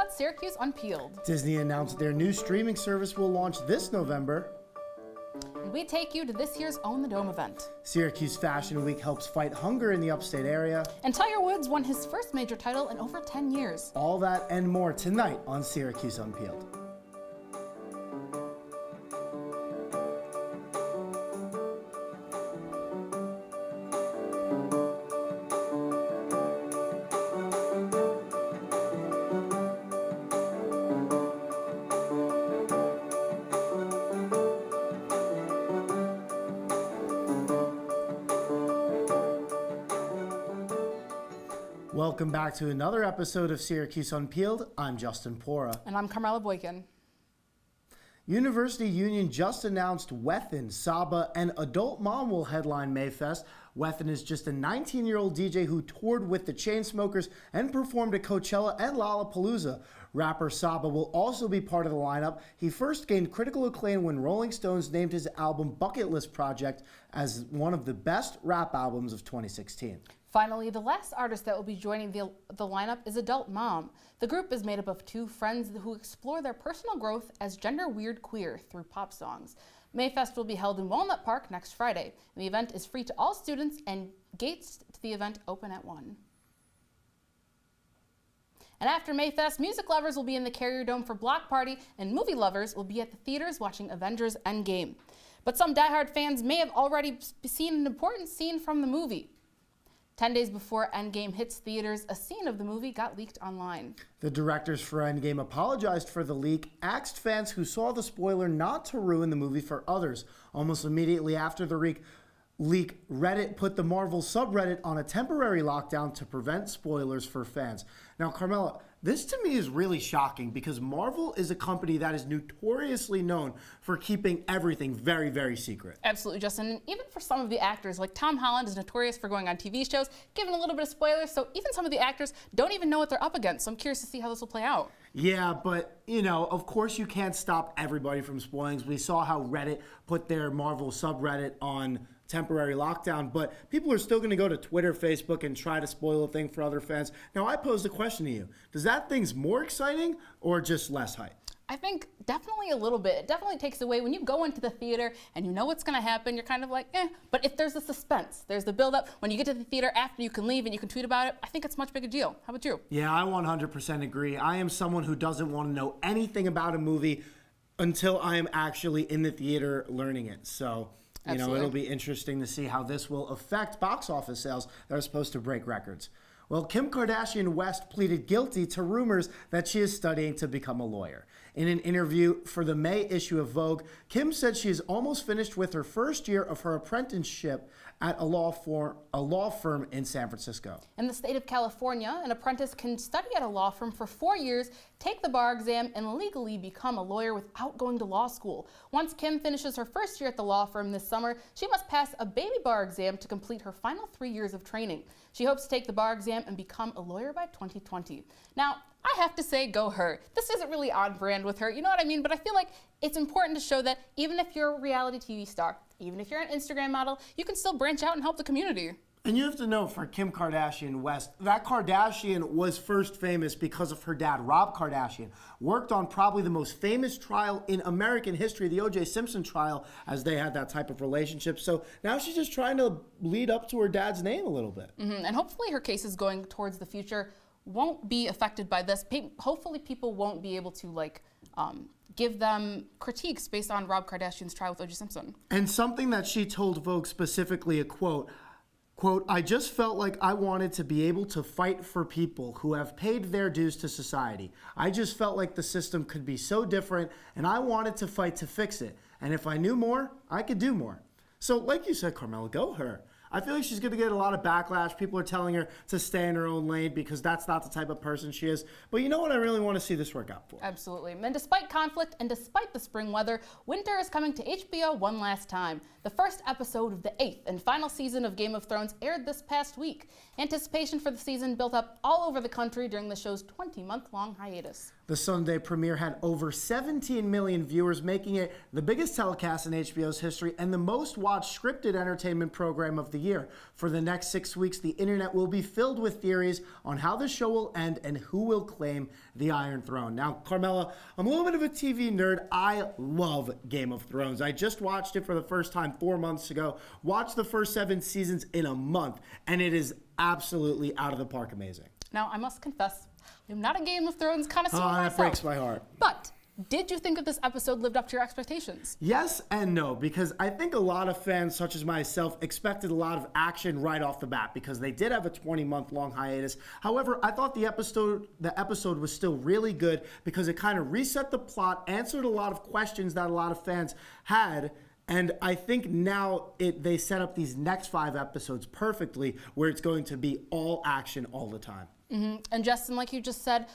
about Syracuse Unpeeled. Disney announced their new streaming service will launch this November. And we take you to this year's Own the Dome event. Syracuse Fashion Week helps fight hunger in the upstate area. And Tiger Woods won his first major title in over 10 years. All that and more tonight on Syracuse Unpeeled. Welcome back to another episode of Syracuse Unpeeled. I'm Justin Paura. And I'm Carmella Boykin. University Union just announced Wethin, Saba, and Adult Mom will headline Mayfest. Wethin is just a 19-year-old DJ who toured with the Chainsmokers and performed at Coachella and Lollapalooza. Rapper Saba will also be part of the lineup. He first gained critical acclaim when Rolling Stones named his album Bucket List Project as one of the best rap albums of 2016. Finally, the last artist that will be joining the lineup is Adult Mom. The group is made up of two friends who explore their personal growth as gender-weird queer through pop songs. Mayfest will be held in Walnut Park next Friday. The event is free to all students and gates to the event open at 1. And after Mayfest, music lovers will be in the Carrier Dome for Block Party, and movie lovers will be at the theaters watching Avengers Endgame. But some diehard fans may have already seen an important scene from the movie. 10 days before Endgame hits theaters, a scene of the movie got leaked online. The directors for Endgame apologized for the leak, asked fans who saw the spoiler not to ruin the movie for others. Almost immediately after the leak, Reddit put the Marvel subreddit on a temporary lockdown to prevent spoilers for fans. Now, Carmella, this to me is really shocking because Marvel is a company that is notoriously known for keeping everything very, very secret. Absolutely, Justin. And even for some of the actors, like Tom Holland is notorious for going on TV shows, giving a little bit of spoilers, so even some of the actors don't even know what they're up against. So I'm curious to see how this will play out. Yeah, but, you know, of course you can't stop everybody from spoiling. We saw how Reddit put their Marvel subreddit on temporary lockdown, but people are still going to go to Twitter, Facebook, and try to spoil a thing for other fans. Now, I pose the question to you. Does that thing's more exciting or just less hype? I think definitely a little bit. It definitely takes away when you go into the theater and you know what's going to happen, you're kind of like, eh. But if there's the suspense, there's the build-up, when you get to the theater after you can leave and you can tweet about it, I think it's a much bigger deal. How about you? Yeah, I 100% agree. I am someone who doesn't want to know anything about a movie until I am actually in the theater learning it. So, you know, it'll be interesting to see how this will affect box office sales that are supposed to break records. Well, Kim Kardashian West pleaded guilty to rumors that she is studying to become a lawyer. In an interview for the May issue of Vogue, Kim said she is almost finished with her first year of her apprenticeship at a law firm in San Francisco. In the state of California, an apprentice can study at a law firm for 4 years, take the bar exam, and legally become a lawyer without going to law school. Once Kim finishes her first year at the law firm this summer, she must pass a baby bar exam to complete her final 3 years of training. She hopes to take the bar exam and become a lawyer by 2020. Now, I have to say, go her. This isn't really on brand with her, you know what I mean? But I feel like it's important to show that even if you're a reality TV star, even if you're an Instagram model, you can still branch out and help the community. And you have to know, for Kim Kardashian West, that Kardashian was first famous because of her dad, Rob Kardashian, worked on probably the most famous trial in American history, the O.J. Simpson trial, as they had that type of relationship. So now she's just trying to lead up to her dad's name a little bit. And hopefully her cases going towards the future won't be affected by this. Hopefully people won't be able to give them critiques based on Rob Kardashian's trial with O.J. Simpson. And something that she told Vogue specifically, a quote, I just felt like I wanted to be able to fight for people who have paid their dues to society. I just felt like the system could be so different, and I wanted to fight to fix it. And if I knew more, I could do more. So like you said, Carmella, go her. I feel like she's going to get a lot of backlash. People are telling her to stay in her own lane because that's not the type of person she is. But you know what I really want to see this work out for? Absolutely. And despite conflict and despite the spring weather, winter is coming to HBO one last time. The first episode of the 8th and final season of Game of Thrones aired this past week. Anticipation for the season built up all over the country during the show's 20-month-long hiatus. The Sunday premiere had over 17 million viewers, making it the biggest telecast in HBO's history and the most watched scripted entertainment program of the year. For the next 6 weeks, the internet will be filled with theories on how the show will end and who will claim the Iron Throne. Now, Carmella, I'm a little bit of a TV nerd. I love Game of Thrones. I just watched it for the first time 4 months ago, watched the first 7 seasons in a month, and it is absolutely out of the park amazing. Now, I must confess, I'm not a Game of Thrones connoisseur myself. That breaks my heart. But did you think that this episode lived up to your expectations? Yes and no, because I think a lot of fans, such as myself, expected a lot of action right off the bat because they did have a 20-month-long hiatus. However, I thought the episode was still really good because it kind of reset the plot, answered a lot of questions that a lot of fans had. And I think now they set up these next 5 episodes perfectly where it's going to be all action all the time. Mm-hmm. And Justin, like you just said,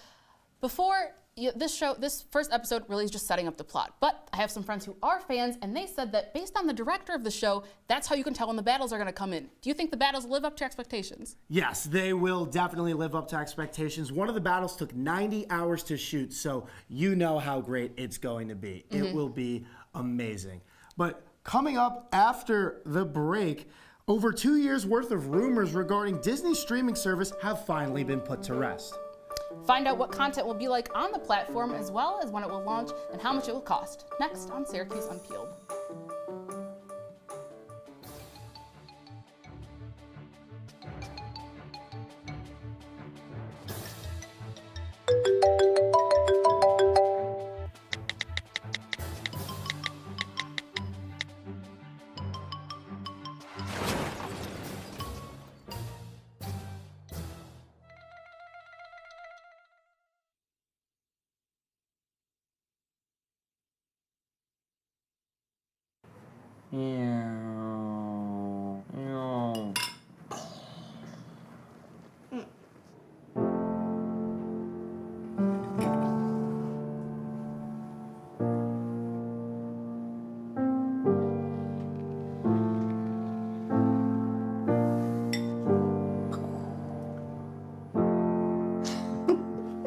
before this first episode really is just setting up the plot. But I have some friends who are fans, and they said that based on the director of the show, that's how you can tell when the battles are going to come in. Do you think the battles live up to expectations? Yes, they will definitely live up to expectations. One of the battles took 90 hours to shoot, so you know how great it's going to be. Mm-hmm. It will be amazing. But coming up after the break, over 2 years worth of rumors regarding Disney's streaming service have finally been put to rest. Find out what content will be like on the platform, as well as when it will launch and how much it will cost. Next on Syracuse Unpeeled.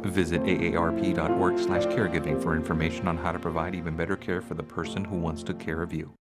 Visit aarp.org/caregiving for information on how to provide even better care for the person who wants to care of you.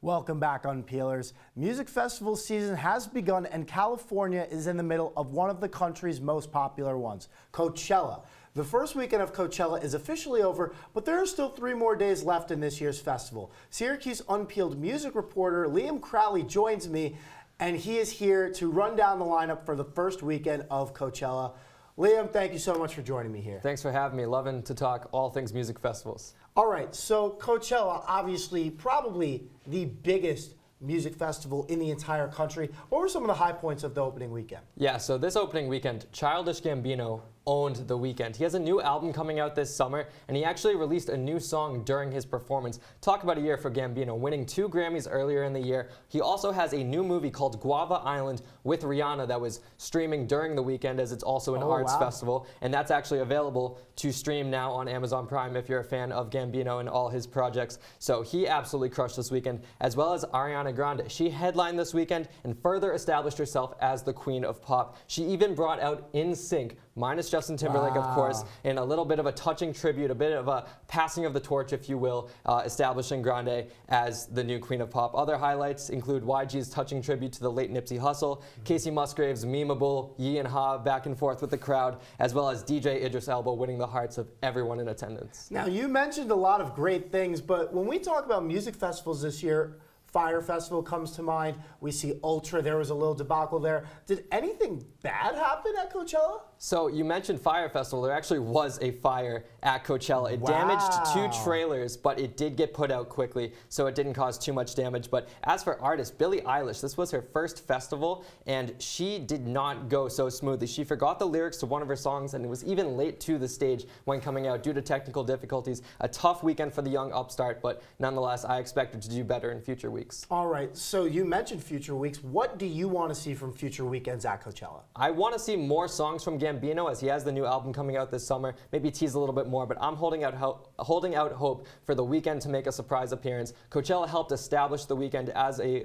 Welcome back, Unpeelers. Music festival season has begun, and California is in the middle of one of the country's most popular ones, Coachella. The first weekend of Coachella is officially over, but there are still 3 more days left in this year's festival. Syracuse Unpeeled music reporter Liam Crowley joins me, and he is here to run down the lineup for the first weekend of Coachella. Liam, thank you so much for joining me here. Thanks for having me. Loving to talk all things music festivals. All right, so Coachella, obviously probably the biggest music festival in the entire country. What were some of the high points of the opening weekend? Yeah, so this opening weekend, Childish Gambino owned the weekend. He has a new album coming out this summer, and he actually released a new song during his performance. Talk about a year for Gambino, winning 2 Grammys earlier in the year. He also has a new movie called Guava Island with Rihanna that was streaming during the weekend, as it's also an arts festival, and that's actually available to stream now on Amazon Prime if you're a fan of Gambino and all his projects. So he absolutely crushed this weekend, as well as Ariana Grande. She headlined this weekend and further established herself as the queen of pop. She even brought out NSYNC, minus Justin Timberlake, of course, in a little bit of a touching tribute, a bit of a passing of the torch, if you will, establishing Grande as the new queen of pop. Other highlights include YG's touching tribute to the late Nipsey Hussle, Casey Musgrave's memeable Yee and Ha back and forth with the crowd, as well as DJ Idris Elba winning the hearts of everyone in attendance. Now, you mentioned a lot of great things, but when we talk about music festivals this year, Fire Festival comes to mind. We see Ultra. There was a little debacle there. Did anything bad happen at Coachella? So you mentioned Fire Festival. There actually was a fire at Coachella. It damaged 2 trailers, but it did get put out quickly, so it didn't cause too much damage. But as for artists, Billie Eilish, this was her first festival, and she did not go so smoothly. She forgot the lyrics to one of her songs, and it was even late to the stage when coming out due to technical difficulties. A tough weekend for the young upstart, but nonetheless, I expect her to do better in future weeks. All right, so you mentioned future weeks. What do you want to see from future weekends at Coachella? I want to see more songs from Gambino, as he has the new album coming out this summer. Maybe tease a little bit more, but I'm holding out hope for the weekend to make a surprise appearance. Coachella helped establish the weekend as a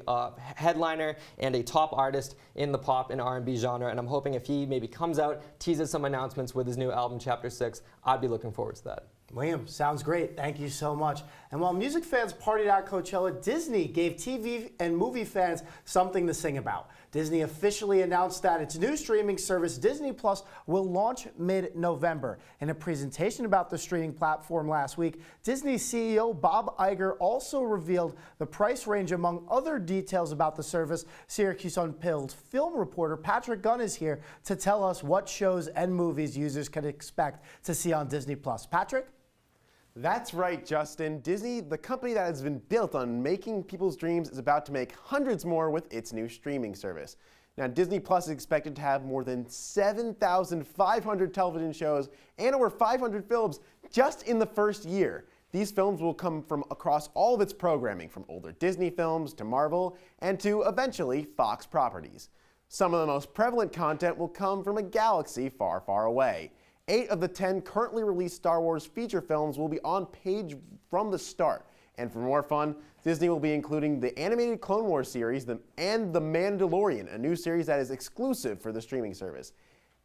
headliner and a top artist in the pop and R&B genre, and I'm hoping if he maybe comes out, teases some announcements with his new album, Chapter 6, I'd be looking forward to that. William, sounds great. Thank you so much. And while music fans partied at Coachella, Disney gave TV and movie fans something to sing about. Disney officially announced that its new streaming service, Disney Plus, will launch mid-November. In a presentation about the streaming platform last week, Disney CEO Bob Iger also revealed the price range among other details about the service. Syracuse Unpeeled film reporter Patrick Gunn is here to tell us what shows and movies users can expect to see on Disney Plus. Patrick? That's right, Justin. Disney, the company that has been built on making people's dreams, is about to make hundreds more with its new streaming service. Now, Disney Plus is expected to have more than 7,500 television shows and over 500 films just in the first year. These films will come from across all of its programming, from older Disney films to Marvel and to, eventually, Fox properties. Some of the most prevalent content will come from a galaxy far, far away. 8 of the 10 currently released Star Wars feature films will be on page from the start. And for more fun, Disney will be including the animated Clone Wars series and The Mandalorian, a new series that is exclusive for the streaming service.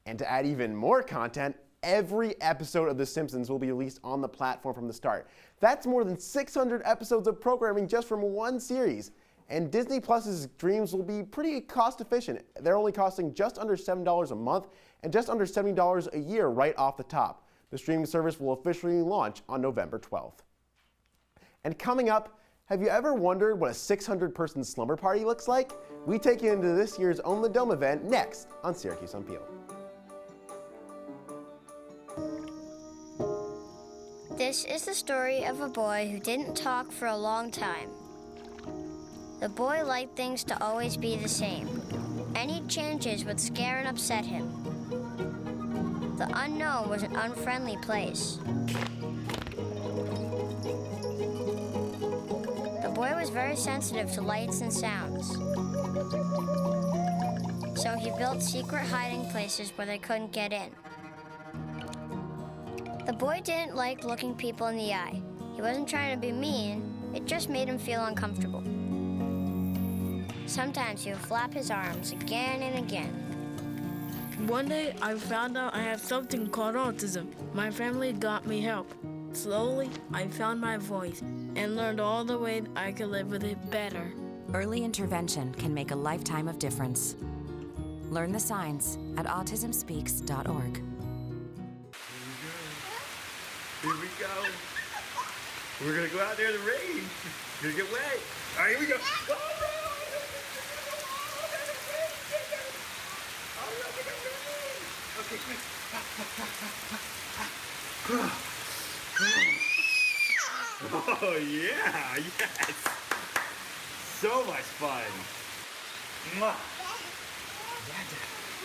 And to add even more content, every episode of The Simpsons will be released on the platform from the start. That's more than 600 episodes of programming just from one series. And Disney Plus's dreams will be pretty cost efficient. They're only costing just under $7 a month and just under $70 a year right off the top. The streaming service will officially launch on November 12th. And coming up, have you ever wondered what a 600-person slumber party looks like? We take you into this year's Own the Dome event next on Syracuse Unpeeled. This is the story of a boy who didn't talk for a long time. The boy liked things to always be the same. Any changes would scare and upset him. The unknown was an unfriendly place. The boy was very sensitive to lights and sounds. So he built secret hiding places where they couldn't get in. The boy didn't like looking people in the eye. He wasn't trying to be mean, it just made him feel uncomfortable. Sometimes he would flap his arms again and again. One day, I found out I have something called autism. My family got me help. Slowly, I found my voice and learned all the ways I could live with it better. Early intervention can make a lifetime of difference. Learn the signs at autismspeaks.org. Here we go. We're gonna go out there in the rain. You're gonna get wet. All right, here we go. Okay, quick. Oh yeah, yes. So much fun. Mwah.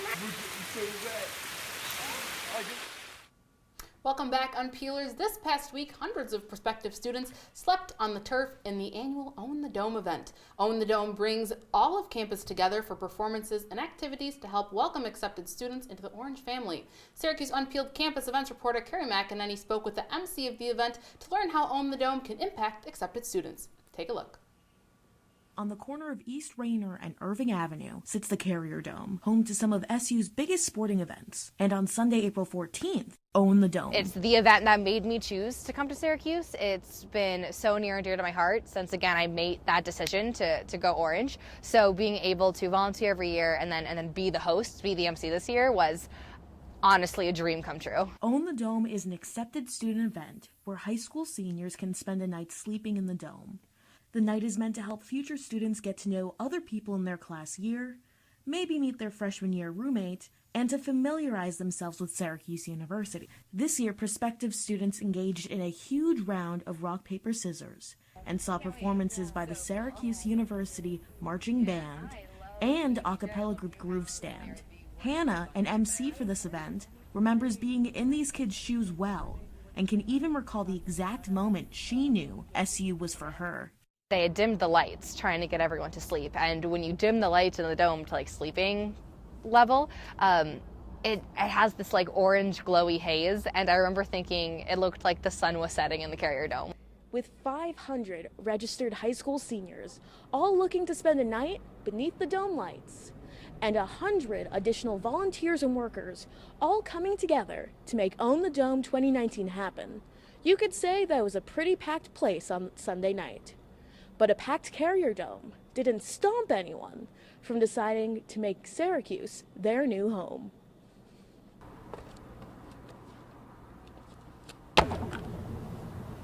We're getting so wet. Welcome back, Unpeelers. This past week, hundreds of prospective students slept on the turf in the annual Own the Dome event. Own the Dome brings all of campus together for performances and activities to help welcome accepted students into the Orange family. Syracuse Unpeeled campus events reporter Carrie McEnany spoke with the MC of the event to learn how Own the Dome can impact accepted students. Take a look. On the corner of East Raynor and Irving Avenue sits the Carrier Dome, home to some of SU's biggest sporting events. And on Sunday, April 14th, Own the Dome. It's the event that made me choose to come to Syracuse. It's been so near and dear to my heart since, again, I made that decision to go Orange. So being able to volunteer every year and then be the host, be the MC this year was honestly a dream come true. Own the Dome is an accepted student event where high school seniors can spend a night sleeping in the dome. The night is meant to help future students get to know other people in their class year, maybe meet their freshman year roommate, and to familiarize themselves with Syracuse University. This year, prospective students engaged in a huge round of rock, paper, scissors and saw performances by the Syracuse University Marching Band and a cappella group Groove Stand. Hannah, an MC for this event, remembers being in these kids' shoes well and can even recall the exact moment she knew SU was for her. They had dimmed the lights, trying to get everyone to sleep. And when you dim the lights in the dome to like sleeping level, it has this like orange glowy haze. And I remember thinking it looked like the sun was setting in the Carrier Dome. With 500 registered high school seniors, all looking to spend a night beneath the dome lights, and 100 additional volunteers and workers all coming together to make Own the Dome 2019 happen. You could say that was a pretty packed place on Sunday night. But a packed Carrier Dome didn't stop anyone from deciding to make Syracuse their new home.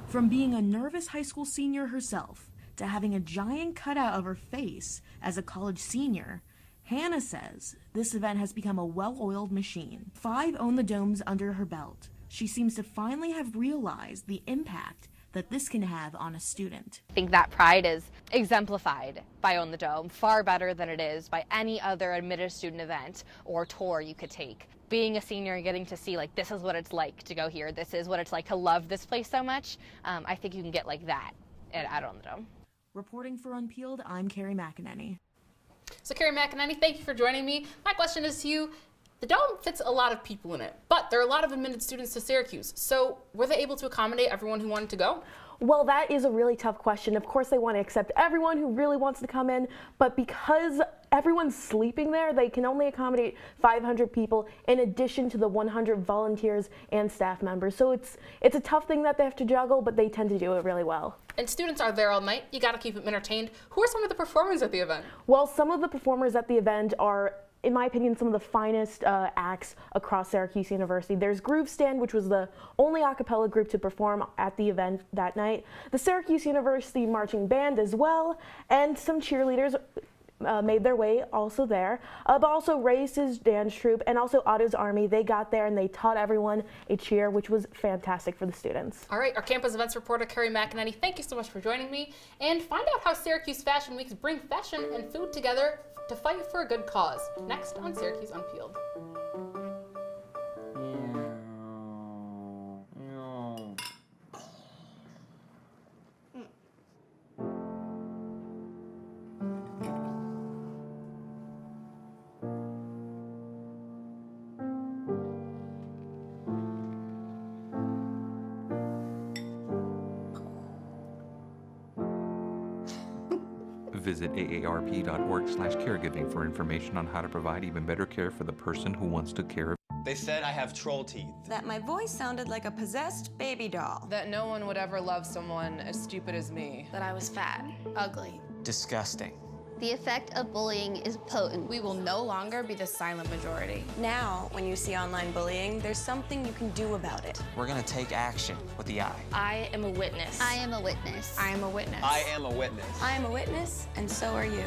From being a nervous high school senior herself to having a giant cutout of her face as a college senior, Hannah says this event has become a well-oiled machine. 5 Own the Domes under her belt. She seems to finally have realized the impact that this can have on a student. I think that pride is exemplified by Own the Dome far better than it is by any other admitted student event or tour you could take. Being a senior and getting to see, like, this is what it's like to go here, this is what it's like to love this place so much, I think you can get like that at Own the Dome. Reporting for Unpeeled, I'm Carrie McEnany. So Carrie McEnany, thank you for joining me. My question is to you. The Dome fits a lot of people in it, but there are a lot of admitted students to Syracuse. So were they able to accommodate everyone who wanted to go? Well, that is a really tough question. Of course, they want to accept everyone who really wants to come in, but because everyone's sleeping there, they can only accommodate 500 people in addition to the 100 volunteers and staff members. So it's a tough thing that they have to juggle, but they tend to do it really well. And students are there all night. You got to keep them entertained. Who are some of the performers at the event? Well, some of the performers at the event are, in my opinion, some of the finest acts across Syracuse University. There's Groove Stand, which was the only a cappella group to perform at the event that night. The Syracuse University Marching Band as well, and some cheerleaders made their way also there. But also Race's dance troupe and also Otto's Army, they got there and they taught everyone a cheer, which was fantastic for the students. All right, our campus events reporter Carrie McEnany, thank you so much for joining me. And find out how Syracuse Fashion Weeks bring fashion and food together to fight for a good cause. Next on Syracuse Unpeeled. Visit aarp.org/caregiving for information on how to provide even better care for the person who wants to care. They said I have troll teeth. That my voice sounded like a possessed baby doll. That no one would ever love someone as stupid as me. That I was fat, ugly. Disgusting. The effect of bullying is potent. We will no longer be the silent majority. Now, when you see online bullying, there's something you can do about it. We're gonna take action with the I. I am a witness. I am a witness. I am a witness. I am a witness. I am a witness, and so are you.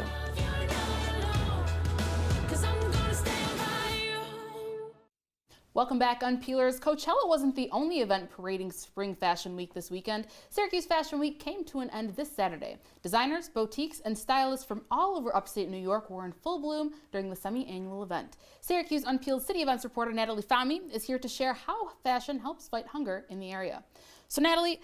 Welcome back, Unpeelers. Coachella wasn't the only event parading Spring Fashion Week this weekend. Syracuse Fashion Week came to an end this Saturday. Designers, boutiques, and stylists from all over upstate New York were in full bloom during the semi-annual event. Syracuse Unpeeled City Events reporter Natalie Fahmy is here to share how fashion helps fight hunger in the area. So Natalie,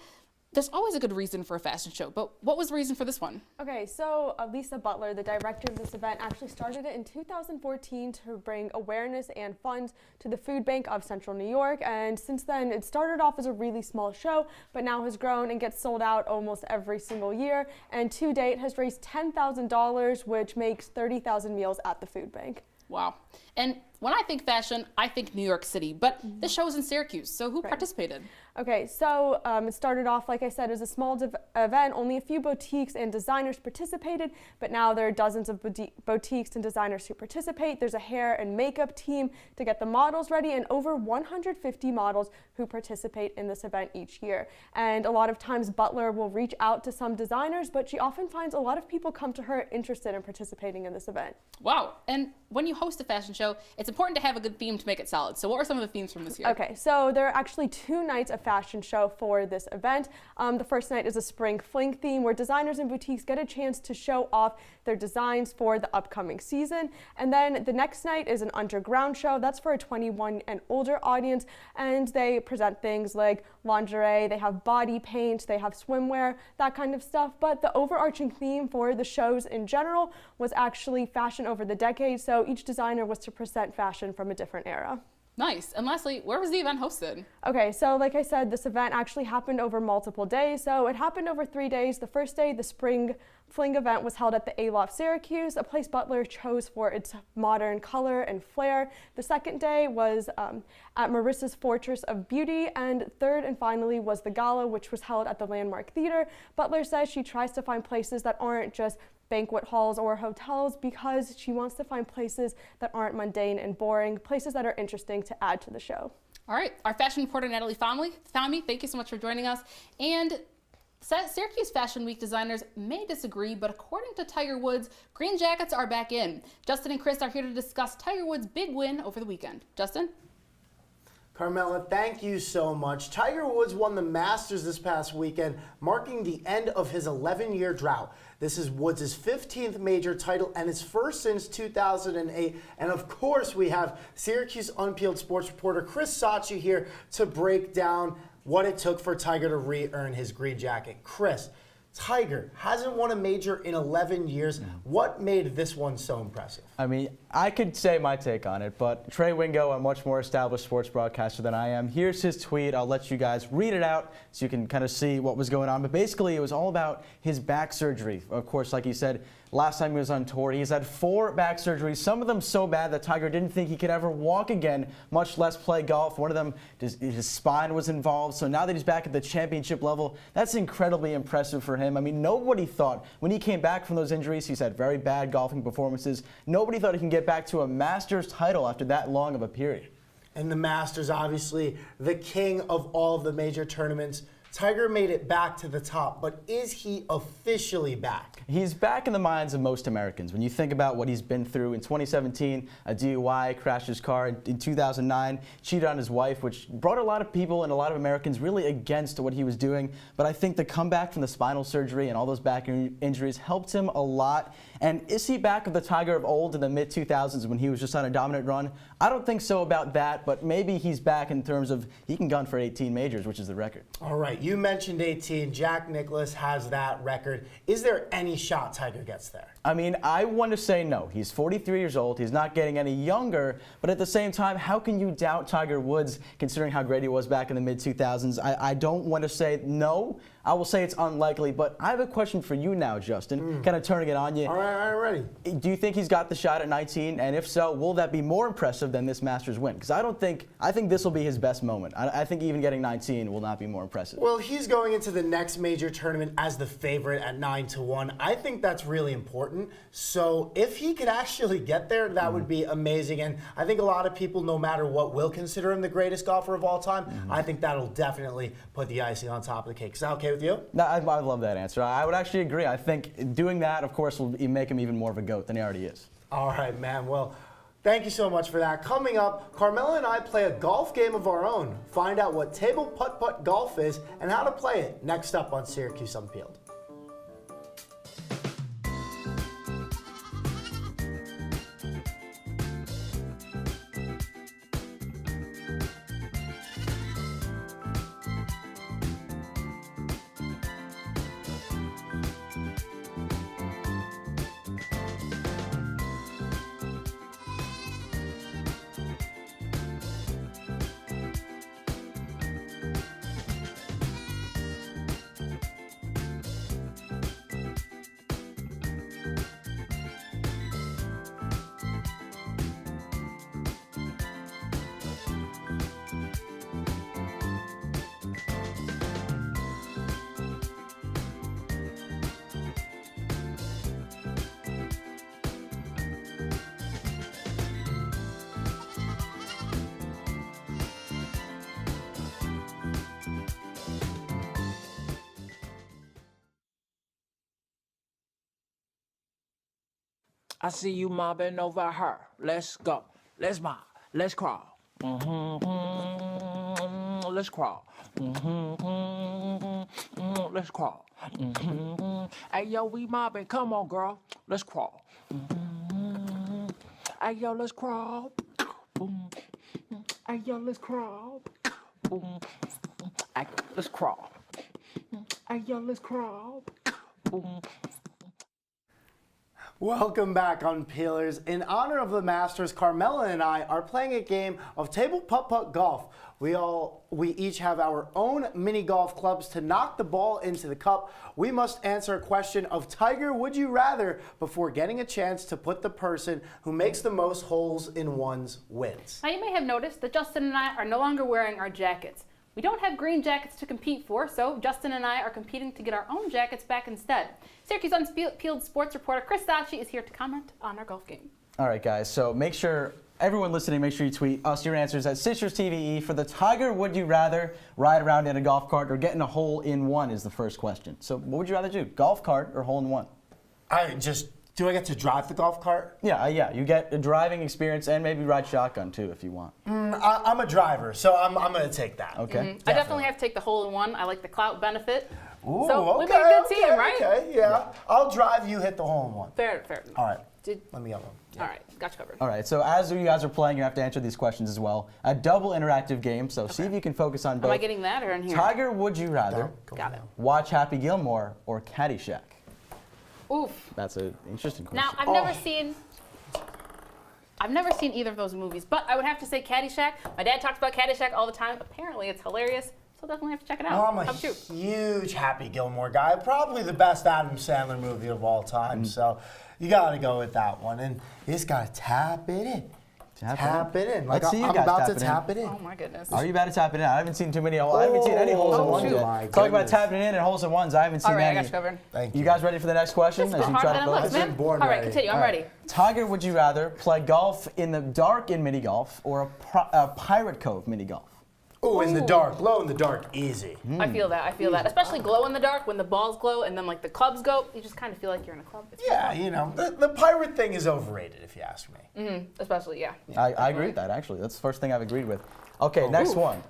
there's always a good reason for a fashion show, but what was the reason for this one? Okay, so Lisa Butler, the director of this event, actually started it in 2014 to bring awareness and funds to the food bank of Central New York, and since then it started off as a really small show, but now has grown and gets sold out almost every single year, and to date has raised $10,000, which makes 30,000 meals at the food bank. Wow. And when I think fashion, I think New York City, but this show is in Syracuse, so who participated? Okay, so it started off, like I said, as a small event. Only a few boutiques and designers participated, but now there are dozens of boutiques and designers who participate. There's a hair and makeup team to get the models ready, and over 150 models who participate in this event each year. And a lot of times Butler will reach out to some designers, but she often finds a lot of people come to her interested in participating in this event. Wow, and when you host a fashion show, it's important to have a good theme to make it solid. So what were some of the themes from this year? Okay, so there are actually 2 nights of fashion show for this event. The first night is a spring fling theme where designers and boutiques get a chance to show off their designs for the upcoming season. And then the next night is an underground show. That's for a 21 and older audience, and they present things like lingerie, they have body paint, they have swimwear, that kind of stuff. But the overarching theme for the shows in general was actually fashion over the decades, so each designer was to present fashion from a different era. Nice. And lastly, where was the event hosted? Okay, so like I said, this event actually happened over multiple days. So it happened over 3 days. The first day, the spring fling event was held at the Aloft Syracuse, a place Butler chose for its modern color and flair. The second day was at Marissa's Fortress of Beauty, and third and finally was the gala, which was held at the Landmark Theater. Butler says she tries to find places that aren't just banquet halls or hotels because she wants to find places that aren't mundane and boring, places that are interesting to add to the show. All right, our fashion reporter Natalie Fahmy, thank you so much for joining us. And Syracuse Fashion Week designers may disagree, but according to Tiger Woods, green jackets are back in. Justin and Chris are here to discuss Tiger Woods' big win over the weekend. Justin? Carmella, thank you so much. Tiger Woods won the Masters this past weekend, marking the end of his 11-year drought. This is Woods' 15th major title and his first since 2008. And of course, we have Syracuse Unpeeled sports reporter Chris Sachi here to break down what it took for Tiger to re-earn his green jacket. Chris, Tiger hasn't won a major in 11 years. What made this one so impressive? I mean, I could say my take on it, but Trey Wingo, a much more established sports broadcaster than I am, here's his tweet. I'll let you guys read it out so you can kind of see what was going on. But basically, it was all about his back surgery. Of course, like he said, last time he was on tour, he's had 4 back surgeries, some of them so bad that Tiger didn't think he could ever walk again, much less play golf. One of them, his spine was involved. So now that he's back at the championship level, that's incredibly impressive for him. I mean, nobody thought when he came back from those injuries, he's had very bad golfing performances. Nobody thought he can get back to a Masters title after that long of a period. And the Masters, obviously, the king of all of the major tournaments. Tiger made it back to the top, but is he officially back? He's back in the minds of most Americans. When you think about what he's been through in 2017, a DUI, crashed his car. In 2009, cheated on his wife, which brought a lot of people and a lot of Americans really against what he was doing. But I think the comeback from the spinal surgery and all those back injuries helped him a lot. And is he back of the Tiger of old in the mid-2000s when he was just on a dominant run? I don't think so about that, but maybe he's back in terms of he can gun for 18 majors, which is the record. All right, you mentioned 18. Jack Nicklaus has that record. Is there any shot Tiger gets there? I mean, I want to say no. He's 43 years old. He's not getting any younger. But at the same time, how can you doubt Tiger Woods considering how great he was back in the mid-2000s? I don't want to say no. I will say it's unlikely. But I have a question for you now, Justin, kind of turning it on you. All right, ready. Do you think he's got the shot at 19? And if so, will that be more impressive than this Masters win? Because I think this will be his best moment. I think even getting 19 will not be more impressive. Well, he's going into the next major tournament as the favorite at 9-1. I think that's really important. So if he could actually get there, that would be amazing. And I think a lot of people, no matter what, will consider him the greatest golfer of all time. I think that'll definitely put the icing on top of the cake. Is that okay with you? No, I love that answer. I would actually agree. I think doing that, of course, will make him even more of a GOAT than he already is. All right, man. Well, thank you so much for that. Coming up, Carmella and I play a golf game of our own. Find out what table putt-putt golf is and how to play it next up on Syracuse Unpeeled. I see you mobbing over her. Let's go. Let's mob. Let's crawl. Let's crawl. Let's crawl. Hey, yo, we mobbing. Come on, girl. Let's crawl. Hey, yo, let's crawl. Hey, yo, let's crawl. Hey, let's crawl. Hey, yo, let's crawl. Welcome back, Unpeelers. In honor of the Masters, Carmella and I are playing a game of table putt-putt golf. We each have our own mini golf clubs to knock the ball into the cup. We must answer a question of Tiger Would You Rather before getting a chance to put the person who makes the most holes in one's wins. Now you may have noticed that Justin and I are no longer wearing our jackets. We don't have green jackets to compete for, so Justin and I are competing to get our own jackets back instead. Syracuse Unpeeled sports reporter Chris Sachi is here to comment on our golf game. All right, guys, so make sure, everyone listening, make sure you tweet us your answers at CitrusTV for the Tiger Would You Rather ride around in a golf cart or get in a hole-in-one is the first question. So what would you rather do, golf cart or hole-in-one? Do I get to drive the golf cart? Yeah, you get a driving experience and maybe ride shotgun too if you want. I'm a driver, so I'm going to take that. Okay. I definitely have to take the hole-in-one. I like the clout benefit. Ooh, so okay, we'd be a good team, right? Okay, yeah. I'll drive, you hit the hole-in-one. Fair. All right. Let me get one. All right, got you covered. All right, so as you guys are playing, you have to answer these questions as well. A double interactive game, so see if you can focus on both. Am I getting that or in here? Tiger Would You Rather Got it. watch Happy Gilmore or Caddyshack? Oof. That's an interesting question. Now, I've never seen either of those movies, but I would have to say Caddyshack. My dad talks about Caddyshack all the time. Apparently, it's hilarious, so definitely have to check it out. I'm a huge Happy Gilmore guy. Probably the best Adam Sandler movie of all time. So you got to go with that one. And you just got to tap it in. Tap it in. Like Let's see you I'm guys about to tapping tap it in. Oh my goodness. Are you about to tap it in? I haven't seen too many. I haven't seen any holes in ones yet. Talk about tapping it in and holes in ones. I haven't seen All right, any. I got you covered. Thank you guys ready for the next question? This is hard than it looks, man. All right, continue. I'm ready. Tiger, would you rather play golf in the dark in mini golf or a Pirate Cove mini golf? Oh, in the dark. Glow in the dark, easy. I feel that. Especially glow in the dark when the balls glow and then like the clubs go. You just kind of feel like you're in a club. It's Yeah, you know, the pirate thing is overrated, if you ask me. Especially, yeah. I agree with that, actually. That's the first thing I've agreed with. Okay, next one.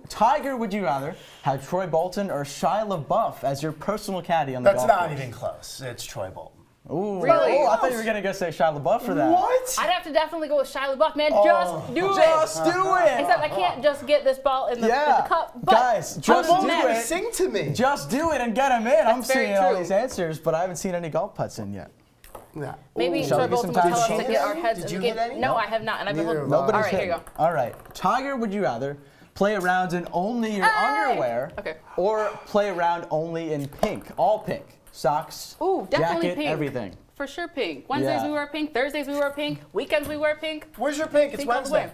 Tiger, would you rather have Troy Bolton or Shia LaBeouf as your personal caddy on the golf course? That's not even close. It's Troy Bolton. Ooh, really? Oh, I thought you were going to go say Shia LaBeouf for that. What? I'd have to definitely go with Shia LaBeouf, man. Just do it. Just do it. Except I can't just get this ball in the cup. But guys, just do it. Sing to me. Just do it and get him in. I'm seeing all these answers, but I haven't seen any golf putts in yet. Yeah. Maybe Troy Bolton will tell us to get our heads in the game. No, I have not, and I've been looking. All right, here you go. All right, Tiger, would you rather play around in only your underwear or play around only in pink, all pink, socks, definitely jacket, pink. everything? For sure pink. Wednesdays we wear pink, Thursdays we wear pink, weekends we wear pink. Where's your pink? It's Wednesday.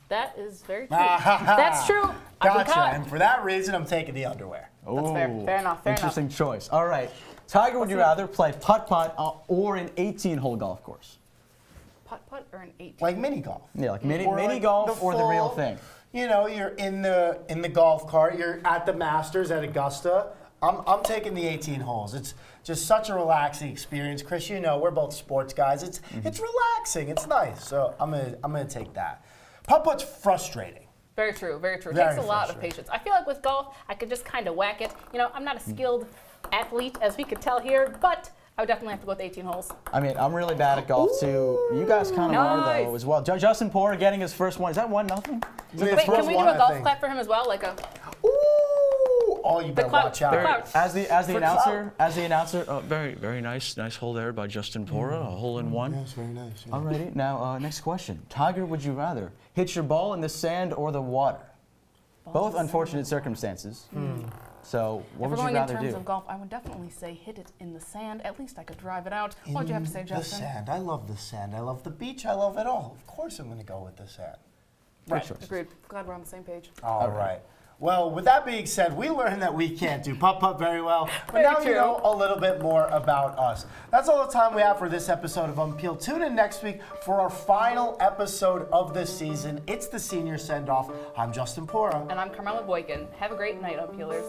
That is very true. That's true. Gotcha. And for that reason, I'm taking the underwear. That's fair. Fair enough. Interesting choice. All right. Tiger, would you rather play putt-putt or an 18-hole golf course? Putt-putt or an 18? Like mini golf. Yeah, like mini golf or the real thing. You know, you're in the golf cart. You're at the Masters at Augusta. I'm taking the 18 holes. It's just such a relaxing experience. Chris, you know, we're both sports guys. It's relaxing. It's nice. So I'm gonna take that. Putt-putt's frustrating. Very true. Very true. It Very takes a lot of patience. I feel like with golf, I could just kind of whack it. You know, I'm not a skilled athlete, as we could tell here, but I would definitely have to go with 18 holes. I mean, I'm really bad at golf too. You guys kind of are though as well. Justin Paura getting his first one. Is that 1-0? Wait, can we do a golf clap for him as well? Like a. Oh, you better watch out. As the announcer, very nice hole there by Justin Paura, a hole in one. Yes, very nice. Yeah. Alrighty, now next question. Tiger, would you rather hit your ball in the sand or the water? Both unfortunate circumstances. So what would you rather do? If we're going in terms of golf, I would definitely say hit it in the sand. At least I could drive it out. What would you have to say, Justin? The sand. I love the sand. I love the beach. I love it all. Of course I'm going to go with the sand. Right. Agreed. Glad we're on the same page. All right. Well, with that being said, we learned that we can't do putt-putt very well, but now you know a little bit more about us. That's all the time we have for this episode of Unpeeled. Tune in next week for our final episode of the season. It's the senior send-off. I'm Justin Paura. And I'm Carmella Boykin. Have a great night, Unpeelers.